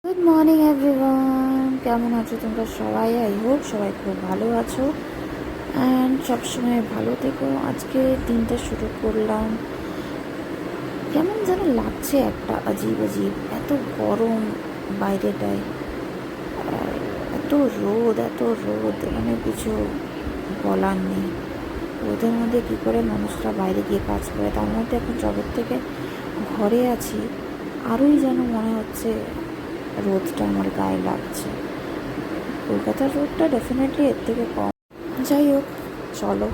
Good morning everyone, কেমন আছো তোমরা সবাই? আই হোপ সবাই খুব ভালো আছো অ্যান্ড সবসময় ভালো থেকো। আজকে দিনটা শুরু করলাম, কেমন যেন লাগছে, একটা অজীব অজীব, এত গরম বাইরেটায়, আর এত রোদ মানে কিছু বলার নেই। রোদের মধ্যে কী করে মানুষরা বাইরে গিয়ে কাজ করে, তার মধ্যে এখন জগৎ থেকে ঘরে আছি, আরোই যেন মনে হচ্ছে রোদটা আমার গায়ে লাগছে। কলকাতার রোদটা ডেফিনেটলি এর থেকে কম। যাই হোক, চলো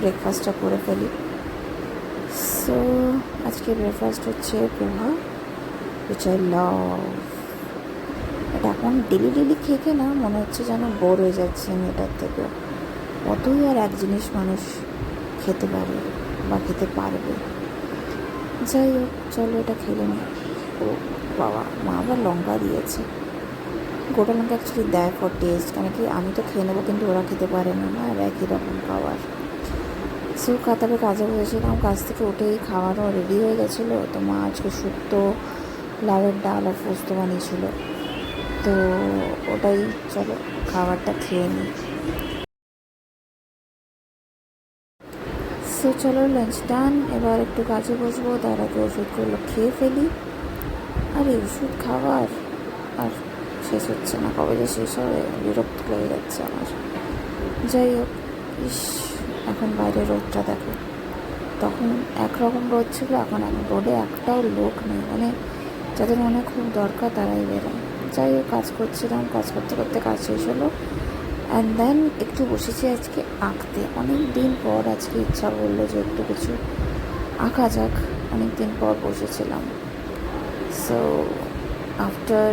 ব্রেকফাস্টটা করে ফেলি। সো আজকে ব্রেকফাস্ট হচ্ছে পোহা, উইচ আই লাভ। এটা এখন ডেলি ডেলি খেয়ে না মনে হচ্ছে যেন বোর হয়ে যাচ্ছে আমি এটার থেকে। কতই আর এক জিনিস মানুষ খেতে পারে বা খেতে পারবে। যাই হোক, চলো এটা খেলে নি। ও বাবা, মা আবার লঙ্কা দিয়েছে। গোটা লঙ্কা অ্যাকচুয়ালি দেয় ফর টেস্ট, কেন কি আমি তো খেয়ে নেবো কিন্তু ওরা খেতে পারে না, আর একই রকম খাবার। সো তারপরে কাজে বসেছিলাম, কাজ থেকে উঠেই খাওয়ারও রেডি হয়ে গেছিলো। তো মা আজকে শুক্তো, লাউয়ের ডাল আর পোস্ত বানিয়েছিল, তো ওটাই চলো খাবারটা খেয়ে নিই। সো চলো লাঞ্চ ডান, এবার একটু কাজে বসবো, তার আগে ওষুধগুলো খেয়ে ফেলি। আর এই ওষুধ খাবার আর শেষ হচ্ছে না, কবে যে শেষ হবে, বিরক্ত লেগে যাচ্ছে আমার। যাই হোক, ইস, এখন বাইরে রোদটা দেখো, তখন একরকম রোদ ছিল, এখন রোদে একটাও লোক নেই, মানে যাদের মনে খুব দরকার তারাই বেরোয়। যাই হোক, কাজ করছিলাম, কাজ করতে করতে কাজ শেষ হলো, অ্যান্ড দেন একটু বসেছি আজকে আঁকতে। অনেক দিন পর আজকে ইচ্ছা করলো যে একটু কিছু আঁকা যাক, অনেক দিন পর বসেছিলাম। সো আফটার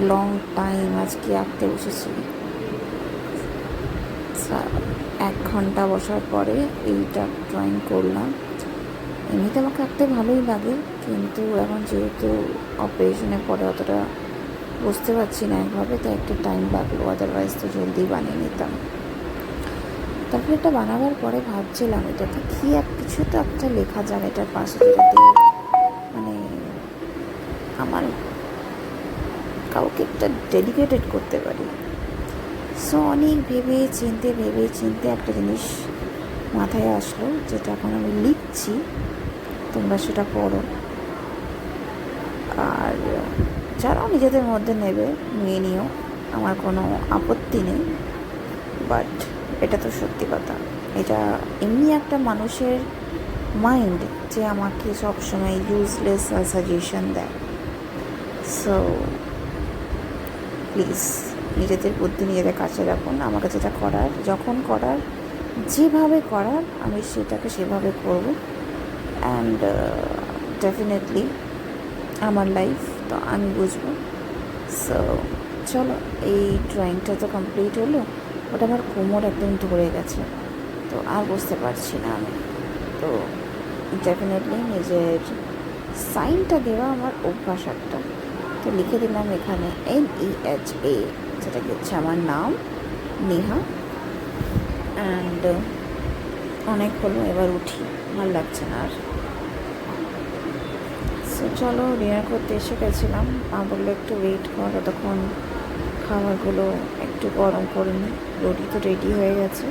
লং টাইম আজকে আঁকতে বসেছি। 1 ঘন্টা বসার পরে এইটা ড্রয়িং করলাম। এমনিতে আমাকে আঁকতে ভালোই লাগে, কিন্তু এখন যেহেতু অপারেশনের পরে অতটা বুঝতে পারছি না একভাবে, তাই একটু টাইম লাগলো, আদারওয়াইজ তো জলদি বানিয়ে নিতাম। তারপরে এটা বানাবার পরে ভাবছিলাম এটাকে কী কিছু তো একটা লেখা যাক এটার পাশে, যেটাতে মানে আমার কাউকে একটা ডেডিকেটেড করতে পারি। সো অনেক ভেবে চিনতে একটা জিনিস মাথায় আসলো, যেটা এখন আমি লিখছি, তোমরা সেটা পড়ো, আর যারাও নিজেদের মধ্যে নেবে নিয়ে নিও, আমার কোনো আপত্তি নেই। বাট এটা তো সত্যি কথা, এটা এমনি একটা মানুষের মাইন্ড যে আমাকে সবসময় ইউজলেস সাজেশন দেয়। সো প্লিজ নিজেদের বুদ্ধি নিজেদের কাছে রাখুন। আমাকে যেটা করার, যখন করার, যেভাবে করার, আমি সেটাকে সেভাবে করব, অ্যান্ড ডেফিনেটলি আমার লাইফ তো আমি বুঝবো। সো চলো, এই ড্রয়িংটা তো কমপ্লিট হলো। ওটা আমার কোমর একদম ধরে গেছে, তো আর বুঝতে পারছি না আমি। তো ডেফিনেটলি নিজের সাইনটা দেওয়া আমার অভ্যাস একটা, তো লিখে দিলাম এখানে NEHA, যেটা কি হচ্ছে আমার নাম, নেহা। অ্যান্ড অনেক হলো, এবার উঠি, ভালো লাগছে না আর। সো চলো, ডিনার করতে এসে গেছিলাম, মা বললো একটু ওয়েট কর, ততক্ষণ খাবারগুলো একটু গরম করে নিই। রুটি তো রেডি হয়ে গেছে,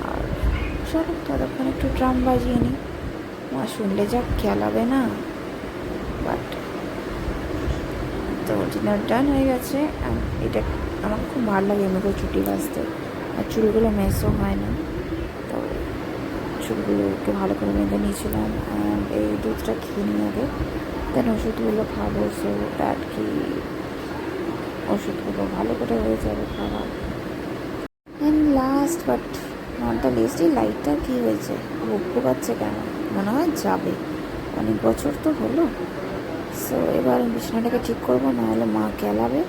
আর চলো ততক্ষণ একটু ড্রাম বাজিয়ে নিই। মা শুনলে যা খেলাবে না, বাট তো ডিনার ডান হয়ে গেছে। এটা আমার খুব ভালো লাগে এমনি করে চুটি বাজতে, আর চুলগুলো মেসও হয় না, তো চুলগুলো একটু ভালো করে বেঁধে নিয়েছিলাম। অ্যান্ড এই দুধটা খেয়ে নিয়ে আগে, দেন ওষুধগুলো খাবো, সো দ্যাট কি ওষুধগুলো ভালো করে হয়ে যাবে খাওয়া। And last but not the least, এই লাইটটা কী হয়েছে, বুক পোকাচ্ছে কেন, মনে হয় যাবে, অনেক বছর তো হলো। সো এবার বিছানাটাকে ঠিক করবো, নাহলে মা কেলাবে।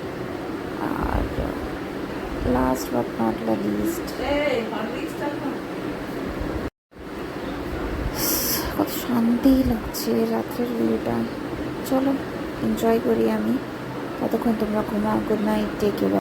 আর last but not the least, কত শান্তি লাগছে রাত্রের ভিউটা। চলো এনজয় করি আমি, ততক্ষণ তোমরা ঘুমাও। Good night, take care.